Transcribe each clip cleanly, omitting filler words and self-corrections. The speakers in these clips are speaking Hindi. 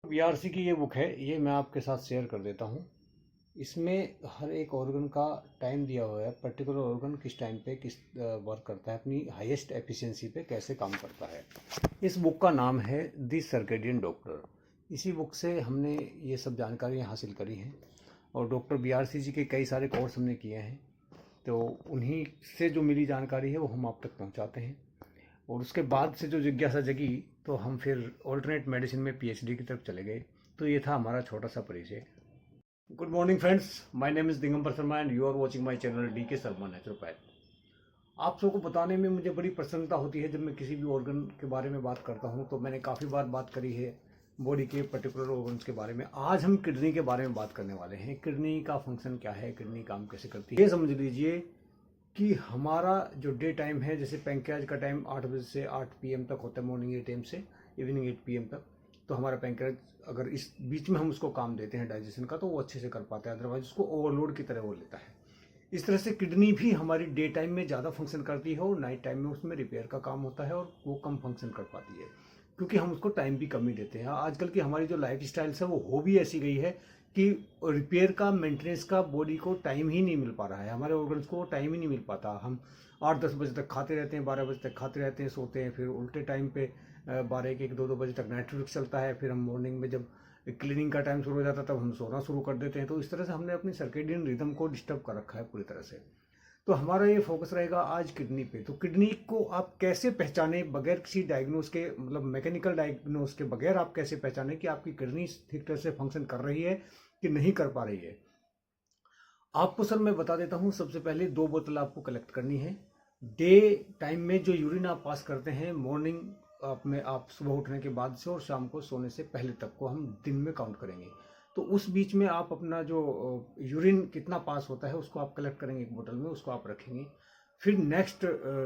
बीआरसी की ये बुक है, ये मैं आपके साथ शेयर कर देता हूँ। इसमें हर एक ऑर्गन का टाइम दिया हुआ है, पर्टिकुलर ऑर्गन किस टाइम पे किस वर्क करता है, अपनी हाईएस्ट एफिशिएंसी पे कैसे काम करता है। इस बुक का नाम है दी सर्केडियन डॉक्टर। इसी बुक से हमने ये सब जानकारियाँ हासिल करी हैं और डॉक्टर बीआरसी जी के कई सारे कोर्स हमने किए हैं, तो उन्हीं से जो मिली जानकारी है वो हम आप तक पहुँचाते हैं। और उसके बाद से जो जिज्ञासा जगी तो हम फिर ऑल्टरनेट मेडिसिन में पीएचडी की तरफ चले गए। तो ये था हमारा छोटा सा परिचय। Good morning friends, my name is Digambar Sharma and you are watching my channel DK Sharma naturopath. आप सबको बताने में मुझे बड़ी प्रसन्नता होती है जब मैं किसी भी ऑर्गन के बारे में बात करता हूँ। तो मैंने काफ़ी बार बात करी है बॉडी के पर्टिकुलर ऑर्गन्स के बारे में। आज हम किडनी के बारे में बात करने वाले हैं। किडनी का फंक्शन क्या है, किडनी काम कैसे करती है, ये समझ लीजिए कि हमारा जो डे टाइम है, जैसे पैंक्रियाज का टाइम 8 बजे से 8 पीएम तक होता है, मॉर्निंग 8 AM से इवनिंग 8 PM तक। तो हमारा पैंक्रियाज अगर इस बीच में हम उसको काम देते हैं डाइजेशन का तो वो अच्छे से कर पाता है, अदरवाइज उसको ओवरलोड की तरह वो लेता है। इस तरह से किडनी भी हमारी डे टाइम में ज़्यादा फंक्शन करती है और नाइट टाइम में उसमें रिपेयर का काम होता है और वो कम फंक्शन कर पाती है, क्योंकि हम उसको टाइम भी कम ही देते हैं। आजकल की हमारी जो लाइफ स्टाइल है वो हो भी ऐसी गई है कि रिपेयर का, मेंटेनेंस का बॉडी को टाइम ही नहीं मिल पा रहा है, हमारे ऑर्गन्स को टाइम ही नहीं मिल पाता। हम 8-10 बजे तक खाते रहते हैं, 12 बजे तक खाते रहते हैं, सोते हैं, फिर उल्टे टाइम पे 12-1-1-2-2 बजे तक नाइट शिफ्ट चलता है। फिर हम मॉर्निंग में जब क्लीनिंग का टाइम शुरू हो जाता है तब हम सोना शुरू कर देते हैं। तो इस तरह से हमने अपनी सर्केडियन रिदम को डिस्टर्ब कर रखा है पूरी तरह से। तो हमारा ये फोकस रहेगा आज किडनी पे। तो किडनी को आप कैसे पहचाने बगैर किसी डायग्नोस के, मतलब मैकेनिकल डायग्नोस के बगैर आप कैसे पहचाने कि आपकी किडनी ठीक तरह से फंक्शन कर रही है कि नहीं कर पा रही है। आपको सर मैं बता देता हूँ, सबसे पहले 2 बोतल आपको कलेक्ट करनी है। डे टाइम में जो यूरिन आप पास करते हैं मॉर्निंग में, आप सुबह उठने के बाद से और शाम को सोने से पहले तक को हम दिन में काउंट करेंगे। तो उस बीच में आप अपना जो यूरिन कितना पास होता है उसको आप कलेक्ट करेंगे एक बोतल में, उसको आप रखेंगे। फिर नेक्स्ट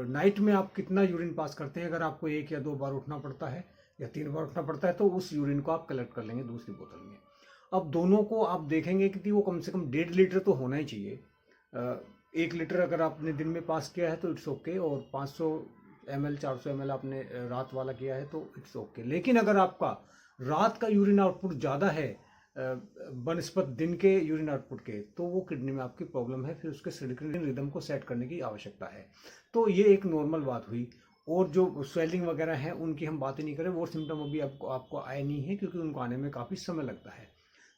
नाइट में आप कितना यूरिन पास करते हैं, अगर आपको 1 या 2 बार उठना पड़ता है या 3 बार उठना पड़ता है तो उस यूरिन को आप कलेक्ट कर लेंगे दूसरी बोतल में। अब दोनों को आप देखेंगे कि वो कम से कम 1.5 लीटर तो होना ही चाहिए। 1 लीटर अगर आपने दिन में पास किया है तो इट्स ओके, और 500 ml 400 ml आपने रात वाला किया है तो इट्स ओके। लेकिन अगर आपका रात का यूरिन आउटपुट ज़्यादा है बनस्पत दिन के यूरिन आउटपुट के, तो वो किडनी में आपकी प्रॉब्लम है, फिर उसके सर्केडियन रिदम को सेट करने की आवश्यकता है। तो ये एक नॉर्मल बात हुई। और जो स्वेलिंग वगैरह है उनकी हम बात ही नहीं करें, वो सिम्टम अभी आपको आए नहीं है, क्योंकि उनको आने में काफ़ी समय लगता है।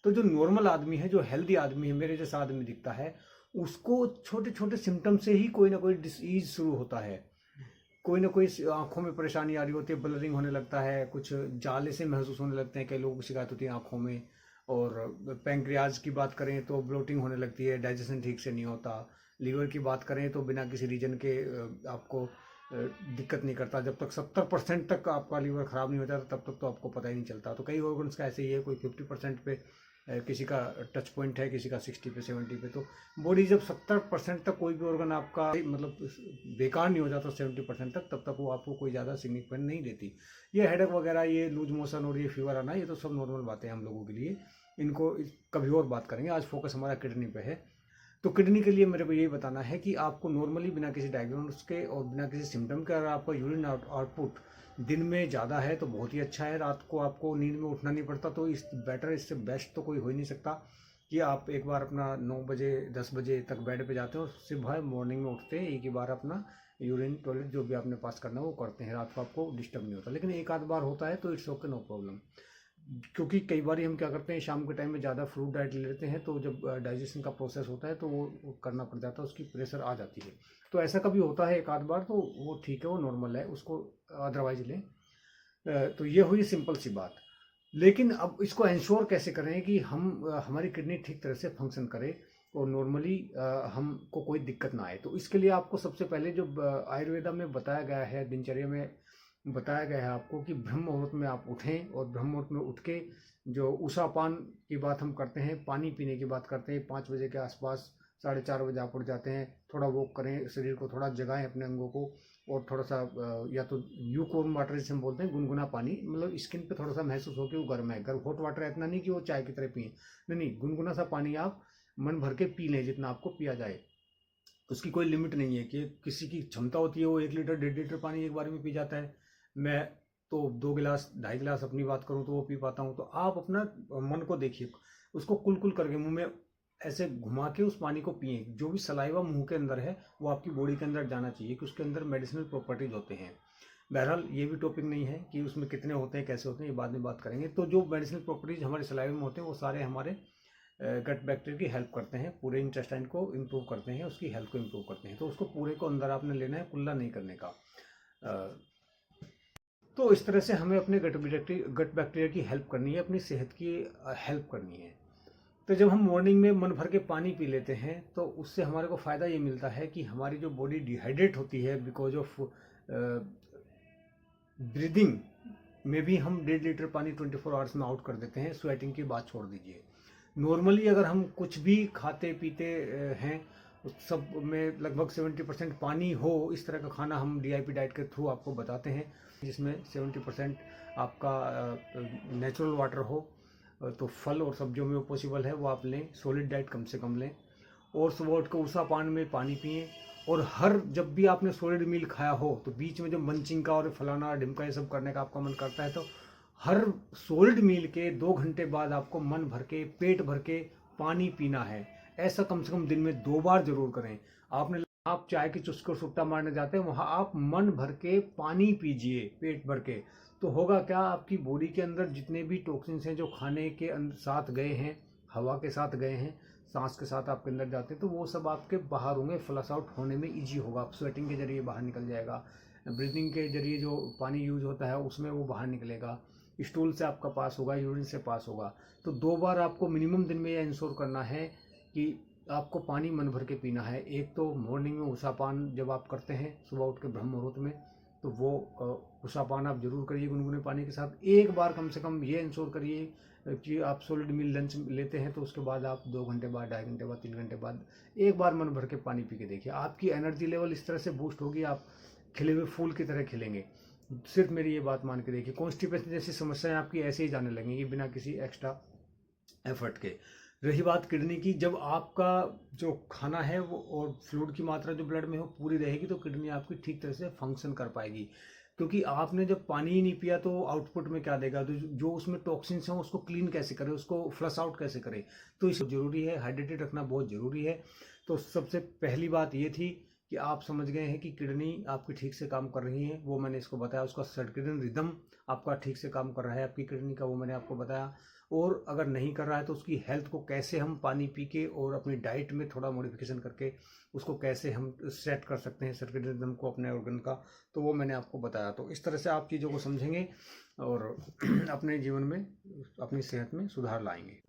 तो जो नॉर्मल आदमी है, जो हेल्दी आदमी है, मेरे जैसा आदमी दिखता है, उसको छोटे छोटे सिम्टम से ही कोई ना कोई डिसीज शुरू होता है। कोई ना कोई आंखों में परेशानी आ रही होती है, ब्लरिंग होने लगता है, कुछ जाले से महसूस होने लगते हैं, कई लोगों की शिकायत होती है आंखों में। और पैंक्रियाज की बात करें तो ब्लोटिंग होने लगती है, डाइजेशन ठीक से नहीं होता। लीवर की बात करें तो बिना किसी रीजन के आपको दिक्कत नहीं करता। जब तक 70% तक आपका लीवर ख़राब नहीं हो जाता तब तक तो आपको पता ही नहीं चलता। तो कई ऑर्गन्स का ऐसे ही है, कोई 50% पे, किसी का टच पॉइंट है, किसी का 60 पे 70 पे। तो बॉडी जब 70% तक कोई भी ऑर्गन आपका मतलब बेकार नहीं हो जाता 70% तक, तब तक वो आपको कोई ज़्यादा सिग्निफिकेंट नहीं देती। ये हेडेक वगैरह, ये लूज मोशन और ये फीवर आना, ये तो सब नॉर्मल बातें हैं हम लोगों के लिए। इनको कभी और बात करेंगे, आज फोकस हमारा किडनी पे है। तो किडनी के लिए मेरे को यही बताना है कि आपको नॉर्मली बिना किसी डायग्नोस के और बिना किसी सिम्टम के अगर आपका यूरिन आउटपुट दिन में ज़्यादा है तो बहुत ही अच्छा है। रात को आपको नींद में उठना नहीं पड़ता, तो इस बेटर, इससे बेस्ट तो कोई हो ही नहीं सकता कि आप एक बार अपना 9 बजे 10 बजे तक बेड पे जाते हो, सुबह मॉर्निंग में उठते हैं, एक ही बार अपना यूरिन टॉयलेट जो भी आपने पास करना है वो करते हैं, रात को आपको डिस्टर्ब नहीं होता। लेकिन एक आध बार होता है तो इट्स ओके, नो प्रॉब्लम। क्योंकि कई बार हम क्या करते हैं, शाम के टाइम में ज़्यादा फ्रूट डाइट ले लेते हैं, तो जब डाइजेशन का प्रोसेस होता है तो वो करना पड़ जाता है, उसकी प्रेशर आ जाती है। तो ऐसा कभी होता है एक आध बार, तो वो ठीक है, वो नॉर्मल है, उसको अदरवाइज लें। तो ये हुई सिंपल सी बात। लेकिन अब इसको इंश्योर कैसे करें कि हम हमारी किडनी ठीक तरह से फंक्शन करे और नॉर्मली हमको कोई दिक्कत ना आए। तो इसके लिए आपको सबसे पहले जो आयुर्वेदा में बताया गया है, दिनचर्या में बताया गया है आपको, कि ब्रह्म मुहूर्त में आप उठें और ब्रह्म मुहूर्त में उठ के जो उषापान की बात हम करते हैं, पानी पीने की बात करते हैं, 5 बजे के आसपास, 4:30 बजे आप उठ जाते हैं, थोड़ा वॉक करें, शरीर को थोड़ा जगाएं, अपने अंगों को। और थोड़ा सा या तो ल्यूकवार्म वाटर जिसे हम बोलते हैं, गुनगुना पानी, मतलब स्किन पे थोड़ा सा महसूस हो कि वो गर्म है। गर्म हॉट वाटर इतना नहीं कि वो चाय की तरह पिए, नहीं नहीं, गुनगुना सा पानी आप मन भर के पी लें, जितना आपको पिया जाए। उसकी कोई लिमिट नहीं है कि किसी की क्षमता होती है वो 1 लीटर 1.5 लीटर पानी एक बार में पी जाता है। मैं तो 2 गिलास 2.5 गिलास अपनी बात करूँ तो वो पी पाता हूँ। तो आप अपना मन को देखिए, उसको कुल करके मुंह में ऐसे घुमा के उस पानी को पिए। जो भी सलाइवा मुंह के अंदर है वो आपकी बॉडी के अंदर जाना चाहिए कि उसके अंदर मेडिसिनल प्रॉपर्टीज होते हैं। बहरहाल ये भी टॉपिक नहीं है कि उसमें कितने होते हैं, कैसे होते हैं, ये बाद में बात करेंगे। तो जो मेडिसिनल प्रॉपर्टीज हमारे सलाइवा में होते हैं वो सारे हमारे गट बैक्टीरिया की हेल्प करते हैं, पूरे इंटेस्टाइन को इम्प्रूव करते हैं, उसकी हेल्थ को इम्प्रूव करते हैं। तो उसको पूरे को अंदर आपने लेना है, कुल्ला नहीं करने का। तो इस तरह से हमें अपने गट बैक्टीरिया की हेल्प करनी है, अपनी सेहत की हेल्प करनी है। तो जब हम मॉर्निंग में मन भर के पानी पी लेते हैं तो उससे हमारे को फ़ायदा ये मिलता है कि हमारी जो बॉडी डिहाइड्रेट होती है बिकॉज ऑफ ब्रीदिंग में भी हम 1.5 लीटर पानी 24 आवर्स में आउट कर देते हैं। स्वेटिंग की बात छोड़ दीजिए। नॉर्मली अगर हम कुछ भी खाते पीते हैं उस सब में लगभग 70% पानी हो, इस तरह का खाना हम DIP डाइट के थ्रू आपको बताते हैं जिसमें 70% आपका नेचुरल वाटर हो। तो फल और सब्जियों में वो पॉसिबल है वो आप लें, सॉलिड डाइट कम से कम लें, और सुबह उठ कर उषा पान में पानी पिएं। और हर जब भी आपने सॉलिड मील खाया हो तो बीच में जो मंचिंग का और फलाना ढिमका ये सब करने का आपका मन करता है तो हर सॉलिड मील के 2 घंटे बाद आपको मन भर के पेट भर के पानी पीना है। ऐसा कम से कम दिन में 2 बार जरूर करें। आप चाय की चुस्की और सुट्टा मारने जाते हैं, वहाँ आप मन भर के पानी पीजिए पेट भर के। तो होगा क्या, आपकी बॉडी के अंदर जितने भी टॉक्सिन्स हैं जो खाने के साथ गए हैं, हवा के साथ गए हैं, सांस के साथ आपके अंदर जाते हैं, तो वो सब आपके बाहर होंगे, फ्लश आउट होने में ईजी होगा। आप स्वेटिंग के जरिए बाहर निकल जाएगा, ब्रीदिंग के जरिए जो पानी यूज होता है उसमें वो बाहर निकलेगा, स्टूल से आपका पास होगा, यूरिन से पास होगा। तो 2 बार आपको मिनिमम दिन में यह इंश्योर करना है कि आपको पानी मन भर के पीना है। एक तो मॉर्निंग में उषापान जब आप करते हैं सुबह उठ के ब्रह्म मुहूर्त में, तो वो उषापान आप जरूर करिए गुनगुने पानी के साथ। एक बार कम से कम ये इंश्योर करिए कि आप सॉलिड मील लंच लेते हैं तो उसके बाद आप 2 घंटे बाद, 2.5 घंटे बाद, 3 घंटे बाद एक बार मन भर के पानी पी के देखिए। आपकी एनर्जी लेवल इस तरह से बूस्ट होगी, आप खिले हुए फूल की तरह खिलेंगे। सिर्फ मेरी ये बात मान के देखिए, कॉन्स्टिपेशन जैसी समस्याएं आपकी ऐसे ही जाने लगेंगी बिना किसी एक्स्ट्रा एफर्ट के। रही बात किडनी की, जब आपका जो खाना है वो और फ्लूइड की मात्रा जो ब्लड में हो पूरी रहेगी तो किडनी आपकी ठीक तरह से फंक्शन कर पाएगी। क्योंकि आपने जब पानी ही नहीं पिया तो आउटपुट में क्या देगा, तो जो उसमें टॉक्सिन्स हैं उसको क्लीन कैसे करे, उसको फ्लश आउट कैसे करे। तो इस जरूरी है, हाइड्रेटेड रखना बहुत ज़रूरी है। तो सबसे पहली बात ये थी कि आप समझ गए हैं कि किडनी आपकी ठीक से काम कर रही है, वो मैंने इसको बताया। उसका सर्केडियन रिदम आपका ठीक से काम कर रहा है आपकी किडनी का, वो मैंने आपको बताया। और अगर नहीं कर रहा है तो उसकी हेल्थ को कैसे हम पानी पी के और अपनी डाइट में थोड़ा मॉडिफिकेशन करके उसको कैसे हम सेट कर सकते हैं सर्केडियन रिदम को अपने ऑर्गन का, तो वो मैंने आपको बताया। तो इस तरह से आप चीज़ों को समझेंगे और अपने जीवन में अपनी सेहत में सुधार लाएंगे।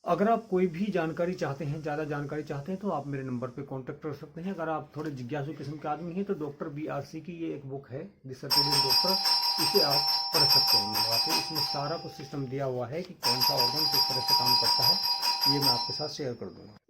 अगर आप कोई भी जानकारी चाहते हैं, ज़्यादा जानकारी चाहते हैं, तो आप मेरे नंबर पे कांटेक्ट कर सकते हैं। अगर आप थोड़े जिज्ञासु किस्म के आदमी हैं तो डॉक्टर BRC की ये एक बुक है, द सर्केडियन डॉक्टर, इसे आप पढ़ सकते हैं मंगवा के। इसमें सारा कुछ सिस्टम दिया हुआ है कि कौन सा ऑर्गन किस तरह से काम करता है, ये मैं आपके साथ शेयर कर दूँगा।